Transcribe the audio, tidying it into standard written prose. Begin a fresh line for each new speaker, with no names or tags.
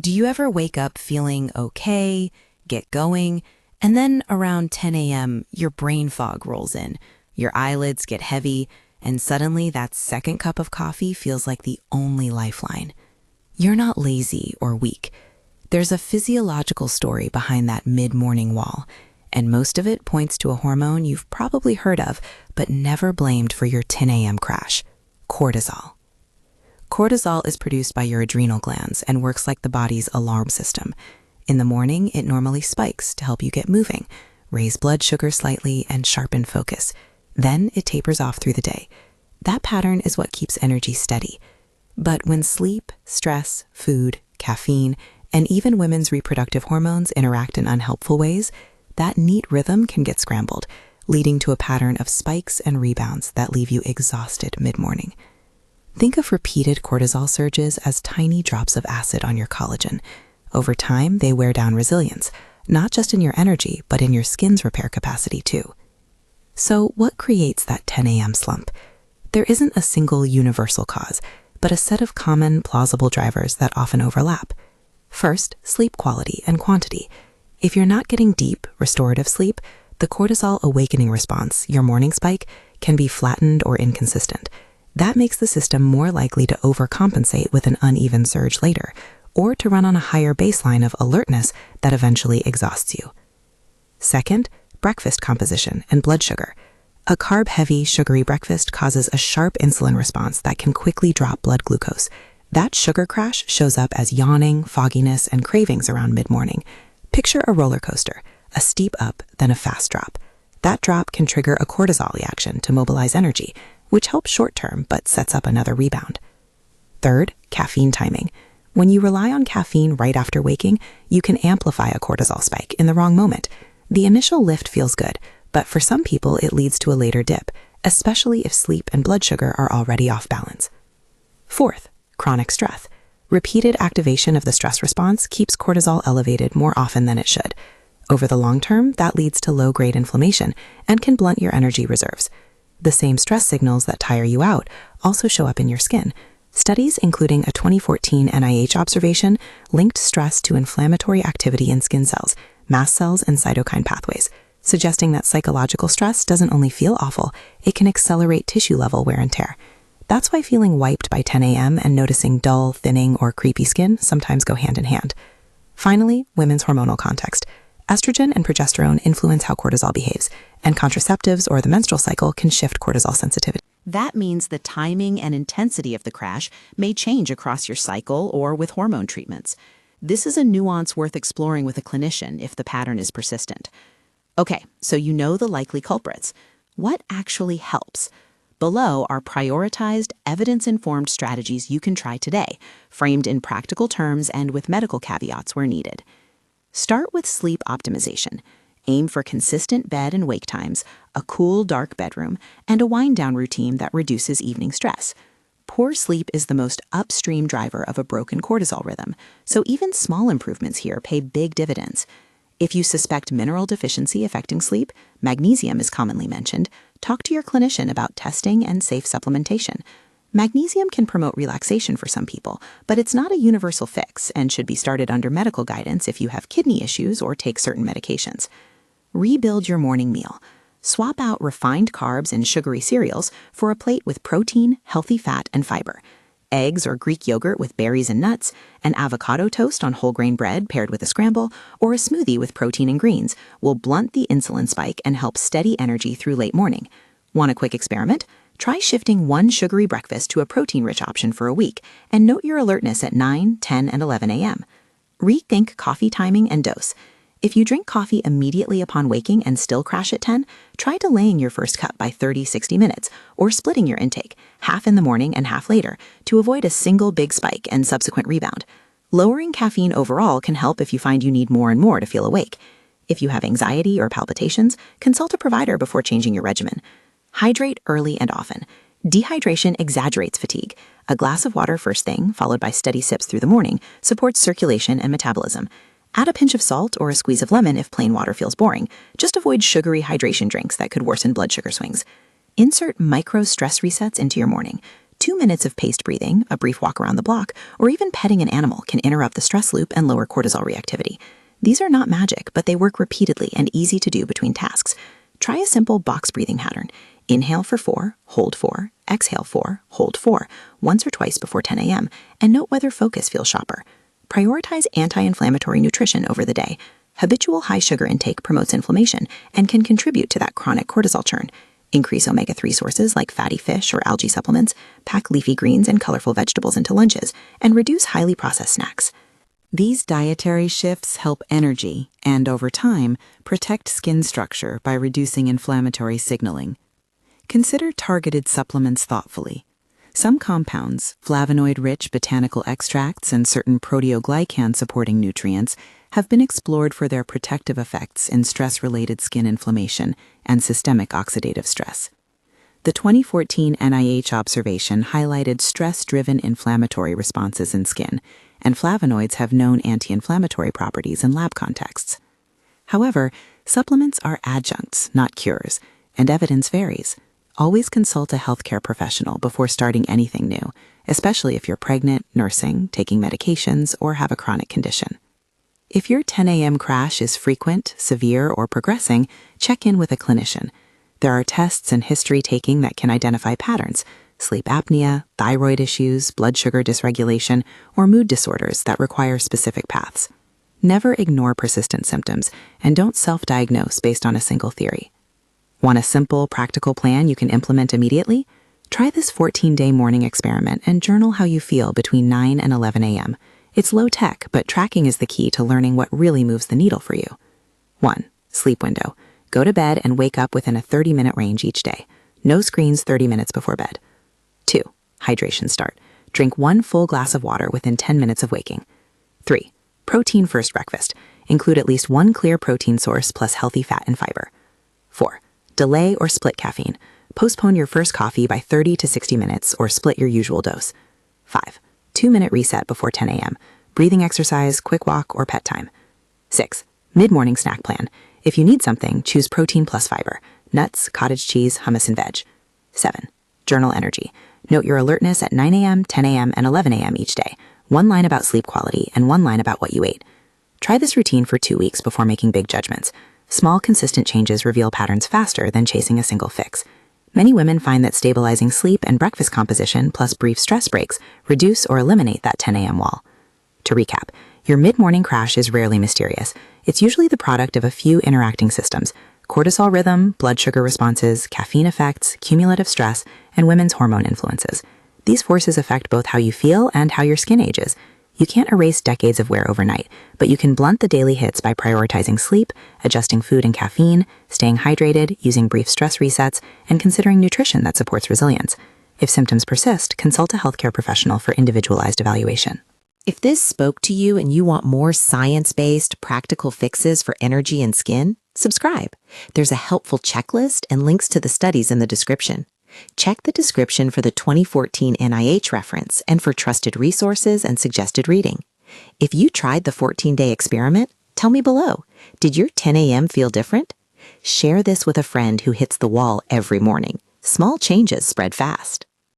Do you ever wake up feeling okay, get going, and then around 10 a.m., your brain fog rolls in, your eyelids get heavy, and suddenly that second cup of coffee feels like the only lifeline? You're not lazy or weak. There's a physiological story behind that mid-morning wall, and most of it points to a hormone you've probably heard of but never blamed for your 10 a.m. crash: cortisol. Cortisol is produced by your adrenal glands and works like the body's alarm system. In the morning, it normally spikes to help you get moving, raise blood sugar slightly, and sharpen focus. Then it tapers off through the day. That pattern is what keeps energy steady. But when sleep, stress, food, caffeine, and even women's reproductive hormones interact in unhelpful ways, that neat rhythm can get scrambled, leading to a pattern of spikes and rebounds that leave you exhausted mid-morning. Think of repeated cortisol surges as tiny drops of acid on your collagen. Over time, they wear down resilience, not just in your energy, but in your skin's repair capacity too. So what creates that 10 a.m. slump? There isn't a single universal cause, but a set of common, plausible drivers that often overlap. First, sleep quality and quantity. If you're not getting deep, restorative sleep, the cortisol awakening response, your morning spike, can be flattened or inconsistent. That makes the system more likely to overcompensate with an uneven surge later, or to run on a higher baseline of alertness that eventually exhausts you. Second, breakfast composition and blood sugar. A carb-heavy, sugary breakfast causes a sharp insulin response that can quickly drop blood glucose. That sugar crash shows up as yawning, fogginess, and cravings around mid-morning. Picture a roller coaster, a steep up, then a fast drop. That drop can trigger a cortisol reaction to mobilize energy, which helps short-term but sets up another rebound. Third, caffeine timing. When you rely on caffeine right after waking, you can amplify a cortisol spike in the wrong moment. The initial lift feels good, but for some people it leads to a later dip, especially if sleep and blood sugar are already off balance. Fourth, chronic stress. Repeated activation of the stress response keeps cortisol elevated more often than it should. Over the long term, that leads to low-grade inflammation and can blunt your energy reserves. The same stress signals that tire you out also show up in your skin. Studies, including a 2014 NIH observation, linked stress to inflammatory activity in skin cells, mast cells, and cytokine pathways, suggesting that psychological stress doesn't only feel awful, it can accelerate tissue-level wear and tear. That's why feeling wiped by 10 a.m. and noticing dull, thinning, or creepy skin sometimes go hand in hand. Finally, women's hormonal context. Estrogen and progesterone influence how cortisol behaves, and contraceptives or the menstrual cycle can shift cortisol sensitivity.
That means the timing and intensity of the crash may change across your cycle or with hormone treatments. This is a nuance worth exploring with a clinician if the pattern is persistent. Okay, so you know the likely culprits. What actually helps? Below are prioritized, evidence-informed strategies you can try today, framed in practical terms and with medical caveats where needed. Start with sleep optimization. Aim for consistent bed and wake times, a cool, dark bedroom, and a wind-down routine that reduces evening stress. Poor sleep is the most upstream driver of a broken cortisol rhythm, so even small improvements here pay big dividends. If you suspect mineral deficiency affecting sleep, magnesium is commonly mentioned, talk to your clinician about testing and safe supplementation. Magnesium can promote relaxation for some people, but it's not a universal fix and should be started under medical guidance if you have kidney issues or take certain medications. Rebuild your morning meal. Swap out refined carbs and sugary cereals for a plate with protein, healthy fat, and fiber. Eggs or Greek yogurt with berries and nuts, an avocado toast on whole grain bread paired with a scramble, or a smoothie with protein and greens will blunt the insulin spike and help steady energy through late morning. Want a quick experiment? Try shifting one sugary breakfast to a protein-rich option for a week and note your alertness at 9, 10, and 11 a.m. Rethink coffee timing and dose. If you drink coffee immediately upon waking and still crash at 10, try delaying your first cup by 30-60 minutes or splitting your intake, half in the morning and half later, to avoid a single big spike and subsequent rebound. Lowering caffeine overall can help if you find you need more and more to feel awake. If you have anxiety or palpitations, consult a provider before changing your regimen. Hydrate early and often. Dehydration exaggerates fatigue. A glass of water first thing, followed by steady sips through the morning, supports circulation and metabolism. Add a pinch of salt or a squeeze of lemon if plain water feels boring. Just avoid sugary hydration drinks that could worsen blood sugar swings. Insert micro stress resets into your morning. 2 minutes of paced breathing, a brief walk around the block, or even petting an animal can interrupt the stress loop and lower cortisol reactivity. These are not magic, but they work repeatedly and easy to do between tasks. Try a simple box breathing pattern. Inhale for 4, hold 4, exhale 4, hold 4, once or twice before 10 a.m., and note whether focus feels sharper. Prioritize anti-inflammatory nutrition over the day. Habitual high sugar intake promotes inflammation and can contribute to that chronic cortisol churn. Increase omega-3 sources like fatty fish or algae supplements, pack leafy greens and colorful vegetables into lunches, and reduce highly processed snacks.
These dietary shifts help energy and, over time, protect skin structure by reducing inflammatory signaling. Consider targeted supplements thoughtfully. Some compounds, flavonoid-rich botanical extracts and certain proteoglycan-supporting nutrients, have been explored for their protective effects in stress-related skin inflammation and systemic oxidative stress. The 2014 NIH observation highlighted stress-driven inflammatory responses in skin, and flavonoids have known anti-inflammatory properties in lab contexts. However, supplements are adjuncts, not cures, and evidence varies. Always consult a healthcare professional before starting anything new, especially if you're pregnant, nursing, taking medications, or have a chronic condition. If your 10 a.m. crash is frequent, severe, or progressing, check in with a clinician. There are tests and history taking that can identify patterns: sleep apnea, thyroid issues, blood sugar dysregulation, or mood disorders that require specific paths. Never ignore persistent symptoms, and don't self-diagnose based on a single theory. Want a simple, practical plan you can implement immediately? Try this 14-day morning experiment and journal how you feel between 9 and 11 a.m. It's low-tech, but tracking is the key to learning what really moves the needle for you. 1. Sleep window. Go to bed and wake up within a 30-minute range each day. No screens 30 minutes before bed. 2. Hydration start. Drink 1 full glass of water within 10 minutes of waking. 3. Protein first breakfast. Include at least 1 clear protein source plus healthy fat and fiber. 4. Delay or split caffeine. Postpone your first coffee by 30 to 60 minutes or split your usual dose. 5. 2-minute reset before 10 a.m. Breathing exercise, quick walk, or pet time. 6. Mid-morning snack plan. If you need something, choose protein plus fiber. Nuts, cottage cheese, hummus, and veg. 7. Journal energy. Note your alertness at 9 a.m., 10 a.m., and 11 a.m. each day. 1 line about sleep quality and 1 line about what you ate. Try this routine for 2 weeks before making big judgments. Small, consistent changes reveal patterns faster than chasing a single fix. Many women find that stabilizing sleep and breakfast composition plus brief stress breaks reduce or eliminate that 10 a.m. wall. To recap, your mid-morning crash is rarely mysterious. It's usually the product of a few interacting systems: cortisol rhythm, blood sugar responses, caffeine effects, cumulative stress, and women's hormone influences. These forces affect both how you feel and how your skin ages. You can't erase decades of wear overnight, but you can blunt the daily hits by prioritizing sleep, adjusting food and caffeine, staying hydrated, using brief stress resets, and considering nutrition that supports resilience. If symptoms persist, consult a healthcare professional for individualized evaluation.
If this spoke to you and you want more science-based, practical fixes for energy and skin, subscribe. There's a helpful checklist and links to the studies in the description. Check the description for the 2014 NIH reference and for trusted resources and suggested reading. If you tried the 14-day experiment, tell me below. Did your 10 a.m. feel different? Share this with a friend who hits the wall every morning. Small changes spread fast.